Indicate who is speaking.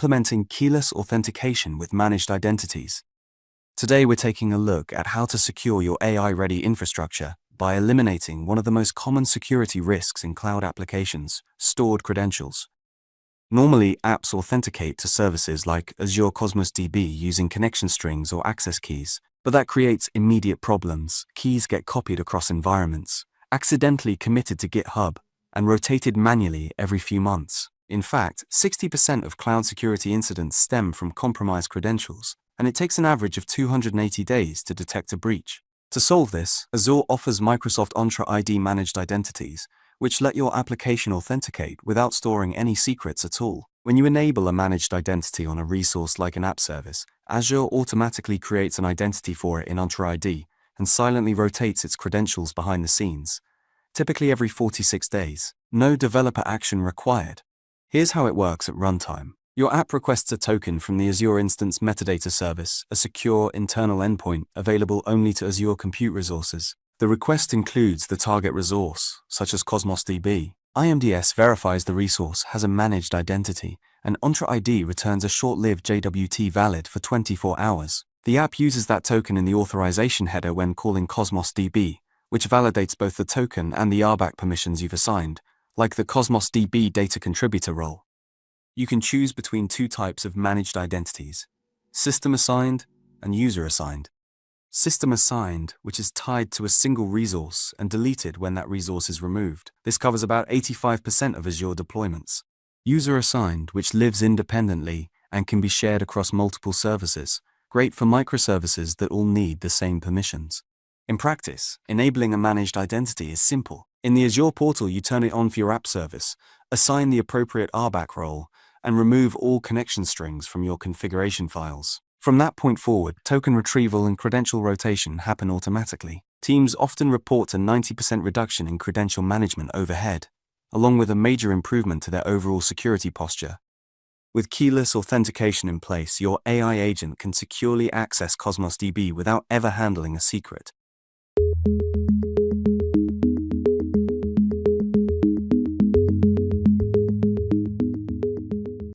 Speaker 1: implementing keyless authentication with managed identities. Today we're taking a look at how to secure your AI-ready infrastructure by eliminating one of the most common security risks in cloud applications, stored credentials. Normally, apps authenticate to services like Azure Cosmos DB using connection strings or access keys, but that creates immediate problems. Keys get copied across environments, accidentally committed to GitHub, and rotated manually every few months. In fact, 60% of cloud security incidents stem from compromised credentials, and it takes an average of 280 days to detect a breach. To solve this, Azure offers Microsoft Entra ID managed identities, which let your application authenticate without storing any secrets at all. When you enable a managed identity on a resource like an app service, Azure automatically creates an identity for it in Entra ID and silently rotates its credentials behind the scenes, typically every 46 days. No developer action required. Here's how it works at runtime. Your app requests a token from the Azure Instance Metadata Service, a secure internal endpoint available only to Azure Compute resources. The request includes the target resource, such as Cosmos DB. IMDS verifies the resource has a managed identity, and Entra ID returns a short-lived JWT valid for 24 hours. The app uses that token in the authorization header when calling Cosmos DB, which validates both the token and the RBAC permissions you've assigned, like the Cosmos DB data contributor role. You can choose between two types of managed identities: system-assigned and user-assigned. System-assigned, which is tied to a single resource and deleted when that resource is removed. This covers about 85% of Azure deployments. User-assigned, which lives independently and can be shared across multiple services, great for microservices that all need the same permissions. In practice, enabling a managed identity is simple. In the Azure portal, you turn it on for your app service, assign the appropriate RBAC role, and remove all connection strings from your configuration files. From that point forward, token retrieval and credential rotation happen automatically. Teams often report a 90% reduction in credential management overhead, along with a major improvement to their overall security posture. With keyless authentication in place, your AI agent can securely access Cosmos DB without ever handling a secret.